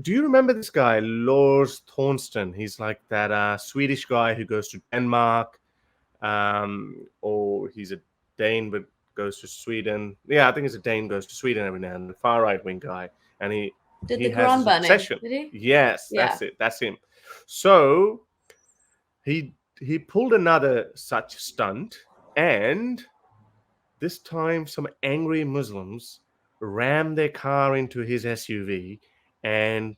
do you remember this guy, Lars Thorsten? He's like that Swedish guy who goes to Denmark, or he's a Dane but goes to Sweden. Yeah, I think it's a Dane goes to Sweden every now and then. Far right wing guy, and he Did the has Quran this burning? obsession. Did he? Yes, Yeah. that's it. That's him. So he pulled another such stunt, and this time some angry Muslims rammed their car into his SUV and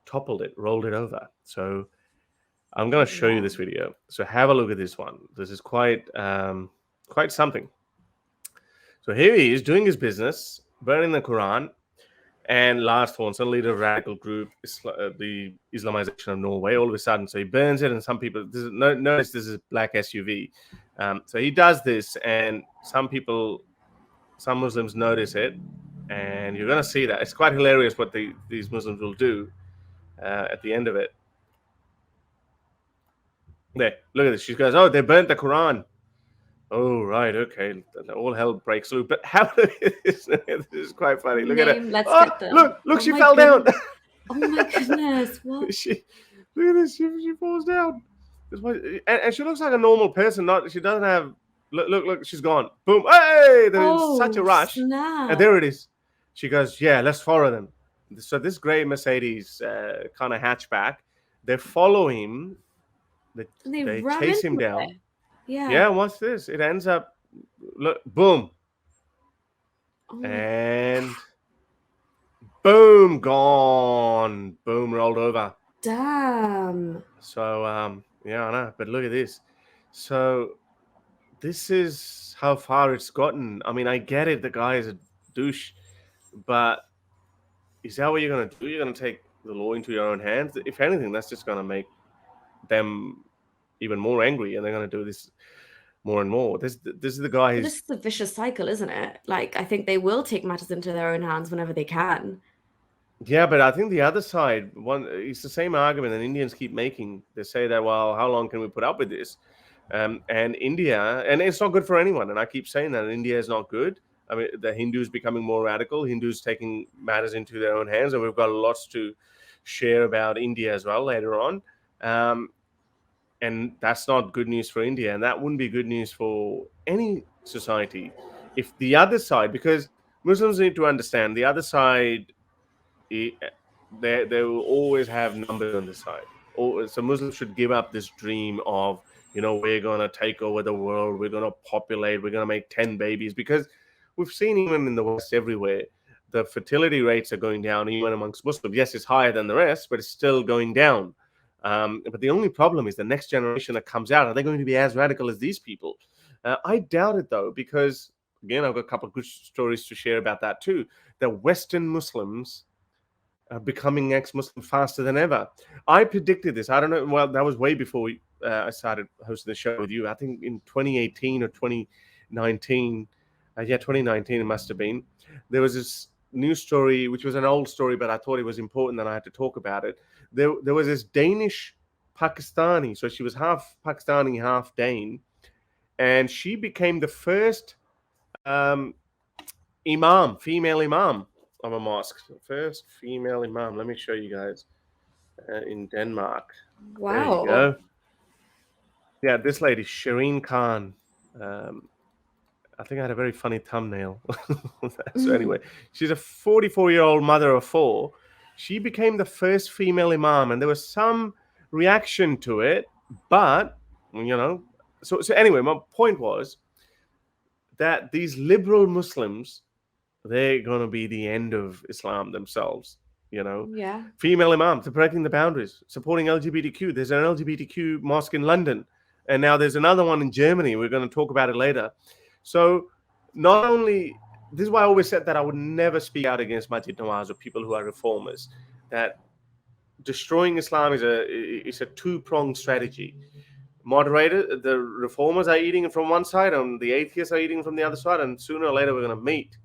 toppled it, rolled it over. So I'm going to show you this video. So have a look at this one. This is quite something. So here he is doing his business, burning the Quran, and Lars Thorson, leader of radical group, the Islamization of Norway, all of a sudden, so he burns it, and some people, notice this is black SUV. So he does this, and some Muslims notice it, and you're going to see that. It's quite hilarious what these Muslims will do at the end of it. There, look at this. She goes, oh, they burnt the Quran. Oh, right, okay. All hell breaks loose. But how this is quite funny. Look at it. Let's Oh, get them. look, she fell down. Oh my goodness! What? Look at this. She falls down. And she looks like a normal person. She doesn't have. Look. She's gone. Boom. Hey! There's such a rush. Snap. And there it is. She goes, yeah, let's follow them. So this gray Mercedes kind of hatchback, they follow him. They chase him down. It. Yeah. Yeah, watch this. It ends up, look, boom. And boom, gone. Boom, rolled over. Damn. So, yeah, I know. But look at this. So this is how far it's gotten. I mean, I get it. The guy is a douche. But is that what you're going to do? You're going to take the law into your own hands? If anything, that's just going to make them even more angry, and they're going to do this more and more. This is the guy who's... This is a vicious cycle, isn't it? Like, I think they will take matters into their own hands whenever they can. Yeah, but I think the other side, it's the same argument that Indians keep making. They say that, well, how long can we put up with this? And India, and it's not good for anyone. And I keep saying that India is not good. I mean, the Hindus becoming more radical, Hindus taking matters into their own hands, and we've got lots to share about India as well later on. And that's not good news for India, and that wouldn't be good news for any society. If the other side, because Muslims need to understand, the other side, they will always have numbers on the side. So Muslims should give up this dream of, we're going to take over the world, we're going to populate, we're going to make 10 babies, because we've seen even in the West everywhere, the fertility rates are going down even amongst Muslims. Yes, it's higher than the rest, but it's still going down. But the only problem is the next generation that comes out, are they going to be as radical as these people? I doubt it, though, because, again, I've got a couple of good stories to share about that, too. The Western Muslims are becoming ex-Muslim faster than ever. I predicted this. I don't know. Well, that was way before I started hosting the show with you. I think in 2018 or 2019. 2019 it must have been. There was this news story, which was an old story, but I thought it was important that I had to talk about it. There was this Danish Pakistani, so she was half Pakistani, half Dane, and she became the first female imam of a mosque. First female imam. Let me show you guys in Denmark. Wow. There you go. Yeah, this lady, Shireen Khan. I think I had a very funny thumbnail. So anyway, she's a 44-year-old mother of 4. She became the first female imam, and there was some reaction to it. But, so anyway, my point was that these liberal Muslims, they're going to be the end of Islam themselves. Yeah. Female imams, they're breaking the boundaries, supporting LGBTQ. There's an LGBTQ mosque in London, and now there's another one in Germany. We're going to talk about it later. So not only, this is why I always said that I would never speak out against Masjid Nawaz or people who are reformers, that destroying Islam is a two-pronged strategy. The reformers are eating it from one side, and the atheists are eating it from the other side, and sooner or later we're going to meet,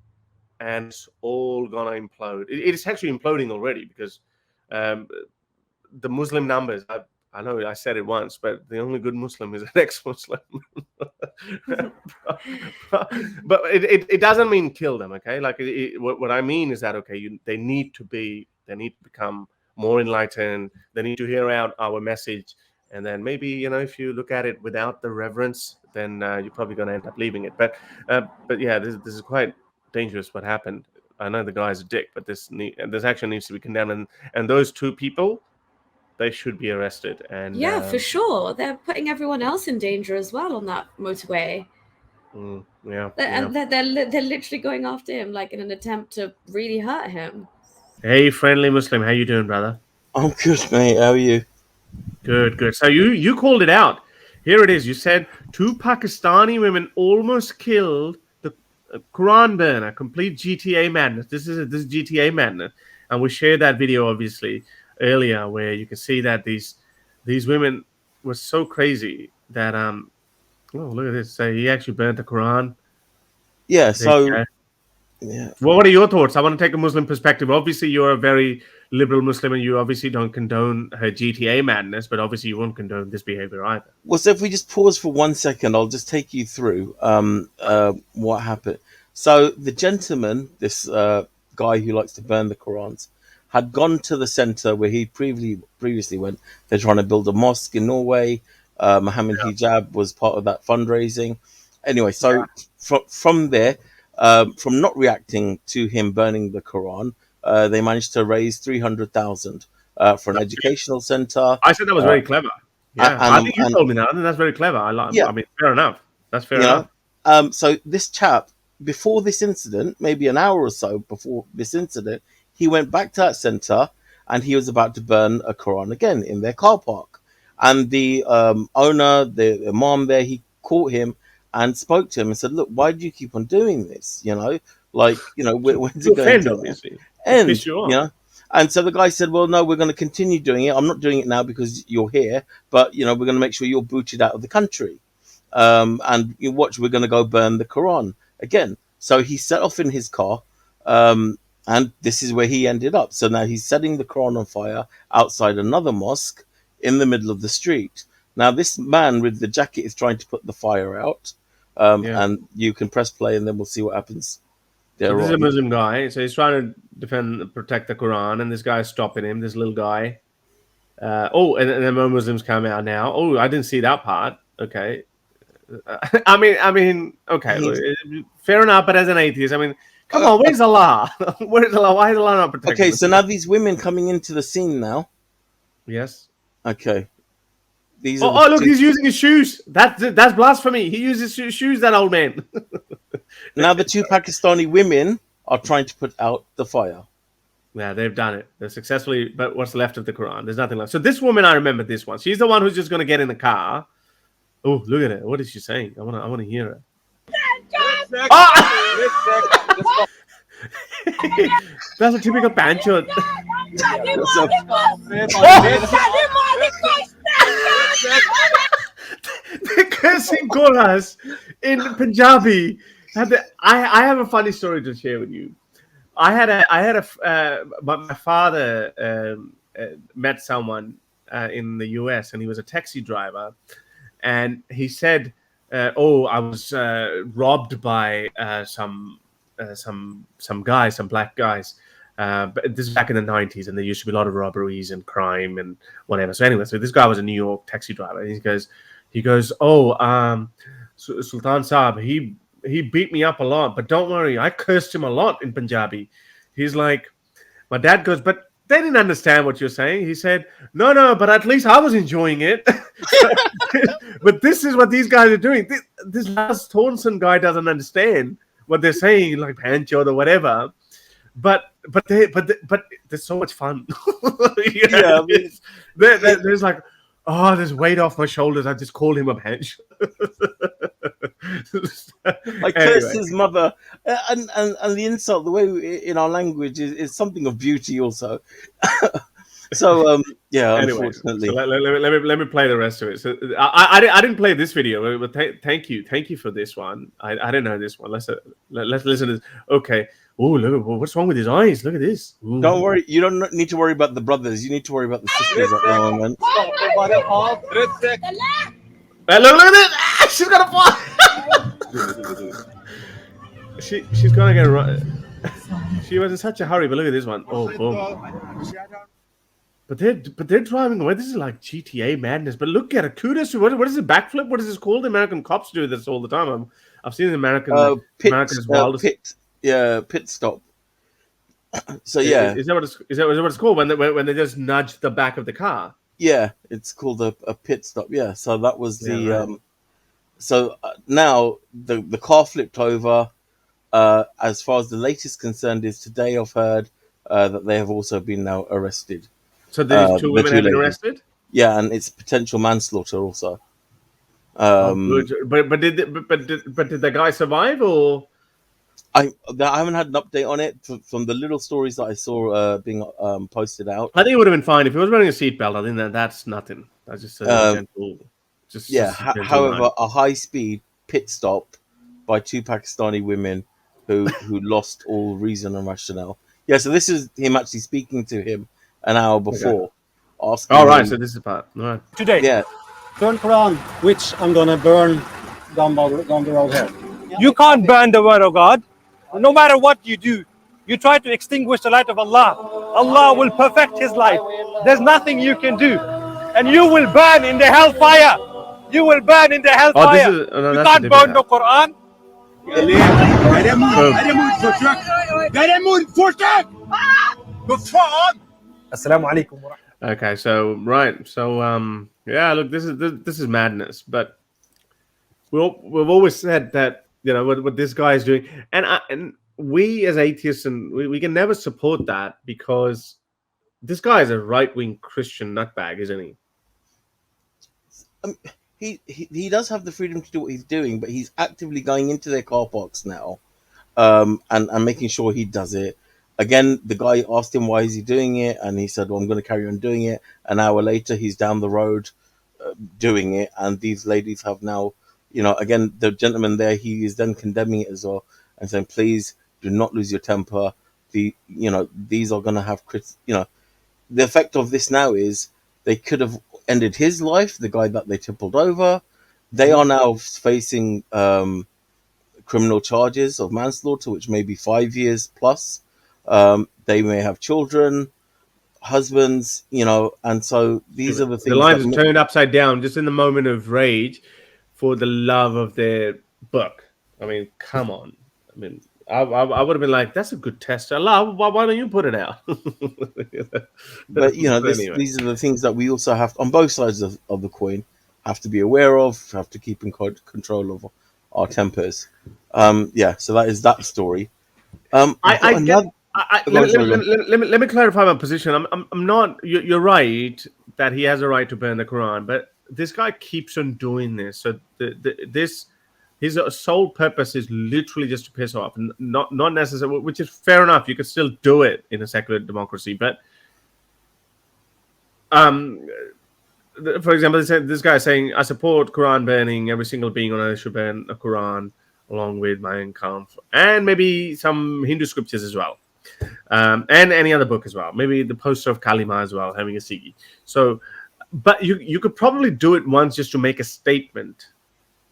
and it's all going to implode. It is actually imploding already, because the Muslim numbers, I know I said it once, but the only good Muslim is an ex-Muslim. But it doesn't mean kill them, okay? Like what I mean is that, okay, they need to become more enlightened. They need to hear out our message. And then maybe, if you look at it without the reverence, then you're probably going to end up leaving it. But yeah, this is quite dangerous. What happened? I know the guy's a dick, but this action needs to be condemned. And those two people, they should be arrested. And Yeah, for sure. They're putting everyone else in danger as well on that motorway. Yeah, And they're literally going after him like in an attempt to really hurt him. Hey, friendly Muslim, how you doing, brother? I'm good, mate. How are you? Good, good. So you called it out. Here it is. You said two Pakistani women almost killed the Quran burner. Complete GTA madness. This is GTA madness, and we shared that video obviously earlier, where you can see that these women were so crazy that oh, look at this. So he actually burnt the Quran. Yeah. There you So go. yeah. Well, what are your thoughts? I want to take a Muslim perspective. Obviously, you're a very liberal Muslim, and you obviously don't condone her GTA madness, but obviously you won't condone this behavior either. Well, so if we just pause for 1 second, I'll just take you through what happened. So the gentleman, this guy who likes to burn the Qurans, had gone to the center where he previously went. They're trying to build a mosque in Norway. Mohammed Hijab was part of that fundraising. Anyway, so from there, from not reacting to him burning the Quran, they managed to raise 300,000 for an educational center. I said that was very clever. Yeah, I think you And told me that. I think that's very clever. yeah, I mean, fair enough. That's fair you enough. know, so this chap, before this incident, maybe an hour or so before this incident, he went back to that center and he was about to burn a Quran again in their car park. And the owner, the imam there, he caught him and spoke to him and said, "Look, why do you keep on doing this? When's To it going offend, to obviously. To end? piss you off. And so the guy said, "Well, no, we're going to continue doing it. I'm not doing it now because you're here, but we're going to make sure you're booted out of the country. And you watch, we're going to go burn the Quran again." So he set off in his car, and this is where he ended up. So now he's setting the Quran on fire outside another mosque in the middle of the street. Now this man with the jacket is trying to put the fire out, and you can press play, and then we'll see what happens. So this is a Muslim guy. So he's trying to protect the Quran, and this guy's stopping him. This little guy. And then more Muslims come out now. Oh, I didn't see that part. Okay. I mean, okay, look, fair enough. But as an atheist, I mean, come on, where's Allah? Where's Allah? Why is Allah not protecting? Okay, so now these women coming into the scene now. Yes. Okay. These look, he's using his shoes. That's blasphemy. He uses shoes. That old man. Now the two Pakistani women are trying to put out the fire. Yeah, they've done it. They're successfully. But what's left of the Quran? There's nothing left. So this woman, I remember this one. She's the one who's just going to get in the car. Oh, look at it. What is she saying? I want to hear her. That's a typical pancho. The cursing chorus in Punjabi. I have a funny story to share with you. My father met someone in the US, and he was a taxi driver, and he said, I was robbed by some guys, some black guys. But this is back in the 90s, and there used to be a lot of robberies and crime and whatever. So anyway, so this guy was a New York taxi driver. And he goes, Sultan Saab, he beat me up a lot, but don't worry, I cursed him a lot in Punjabi. He's like, my dad goes, but they didn't understand what you're saying. He said, no, but at least I was enjoying it. But this is what these guys are doing. This last Thornton guy doesn't understand what they're saying, like pancho or whatever. But there's so much fun. Yeah, I mean, there's like, there's weight off my shoulders. I just called him a bench. I cursed his mother, and the insult, the way in our language is something of beauty also. So Anyway, unfortunately, so let me play the rest of it. So I didn't play this video, but thank you for this one. I didn't know this one. Let's listen to this. Okay. Oh, look! What's wrong with his eyes? Look at this. Ooh. don't worry. You don't need to worry about the brothers. You need to worry about the sisters at the moment. Look at this! She's gonna fall. She's gonna get run. She was in such a hurry, but look at this one. Oh, boom. But they're driving away. This is like GTA madness. But look at it. Kudos to what is it? Backflip? What is this called? The American cops do this all the time. I've seen the America's wildest. Pit stop. So yeah, Is that what it's called when they just nudge the back of the car? yeah, it's called a pit stop. Yeah, so that was Yeah, the right. So now the car flipped over. As far as the latest concerned is today, I've heard that they have also been now arrested. So these two The women two have been ladies. arrested. Yeah, and it's potential manslaughter also. Oh, good. But did the guy survive or? I haven't had an update on it from the little stories that I saw being posted out. I think it would have been fine if he was wearing a seatbelt. I think that's nothing. That's just a Um, gentle, just yeah, a gentle however, nudge. a high speed pit stop by two Pakistani women who lost all reason and rationale. Yeah, so this is him actually speaking to him an hour Okay. before, asking All right. him. So this is part. All right. Today, Yeah, burn Quran, which I'm gonna burn down the road here. You can't burn the word of God. No matter what you do, you try to extinguish the light of Allah. Allah will perfect His light. There's nothing you can do, and you will burn in the hellfire. You will burn in the Oh, hellfire. no, You that's a can't different burn the house. Quran. Assalamu alaikum wa rahmatullahi. Okay. So right. So yeah. Look, this is madness. But we've always said that what this guy is doing, and we as atheists and we can never support that because this guy is a right-wing Christian nutbag, isn't he? he does have the freedom to do what he's doing, but he's actively going into their car parks now, and making sure he does it. Again, the guy asked him why is he doing it, and he said, "Well, I'm going to carry on doing it." An hour later, he's down the road doing it, and these ladies have now, again, the gentleman there, he is then condemning it as well and saying, "Please do not lose your temper. These are going to have the effect of this now is they could have ended his life, the guy that they tippled over. They are now facing criminal charges of manslaughter, which may be 5 years plus. They may have children, husbands, and so these are the The things lines are that. turned upside down just in the moment of rage for the love of their book. I mean, come on. I mean, I would have been like, that's a good test. Allah, why don't you put it out? But Anyway. these are the things that we also have on both sides of the coin have to be aware of, have to keep in control of our tempers. So that is that story. I get. Go on, sorry, go on. Let me clarify my position. I'm not. You're right that he has a right to burn the Quran, but this guy keeps on doing this. So his sole purpose is literally just to piss off, not necessarily, which is fair enough. You could still do it in a secular democracy, but for example, this guy is saying, "I support Quran burning. Every single being on earth should burn a Quran." Along with Mein Kampf and maybe some Hindu scriptures as well, and any other book as well. Maybe the poster of Kalima as well, having a Sigi. So, but you could probably do it once just to make a statement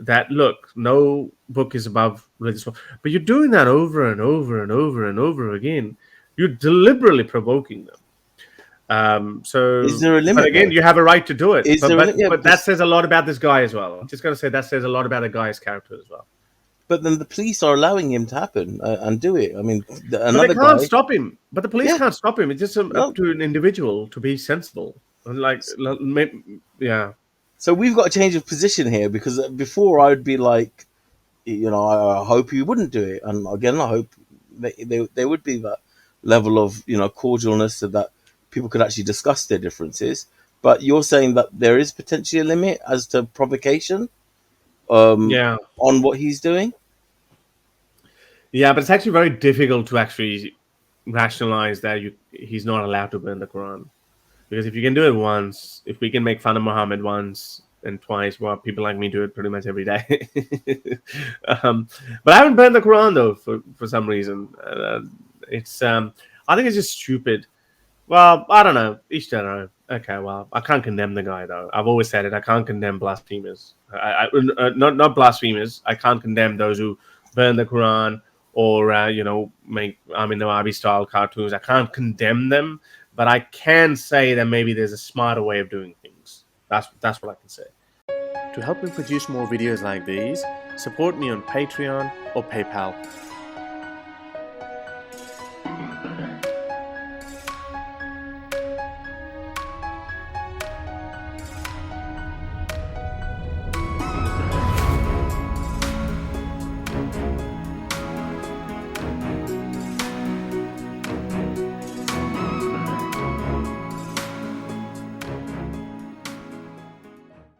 that, look, no book is above religious law. But you're doing that over and over and over and over again. You're deliberately provoking them. So, Is there a limit? but again, though? you have a right to do it. Is there a limit? Yeah, but that says a lot about this guy as well. I'm just going to say that says a lot about the guy's character as well. But then the police are allowing him to happen and do it. I mean, But another they can't guy. stop him. But the police Yeah. can't stop him. It's just No. up to an individual to be sensible. And yeah. So we've got a change of position here because before I would be like, I hope you wouldn't do it, and again, I hope there would be that level of cordialness so that people could actually discuss their differences. But you're saying that there is potentially a limit as to provocation. Yeah. On what he's doing. Yeah, but it's actually very difficult to actually rationalize that he's not allowed to burn the Quran. Because if you can do it once, if we can make fun of Muhammad once and twice, well, people like me do it pretty much every day. But I haven't burned the Quran, though, for some reason. It's I think it's just stupid. Well, I don't know. Each their own. Okay, well, I can't condemn the guy, though. I've always said it. I can't condemn blasphemers. Not blasphemers. I can't condemn those who burn the Quran or make Nawabi style cartoons. I can't condemn them. but I can say that maybe there's a smarter way of doing things. That's what I can say. To help me produce more videos like these, support me on Patreon or PayPal.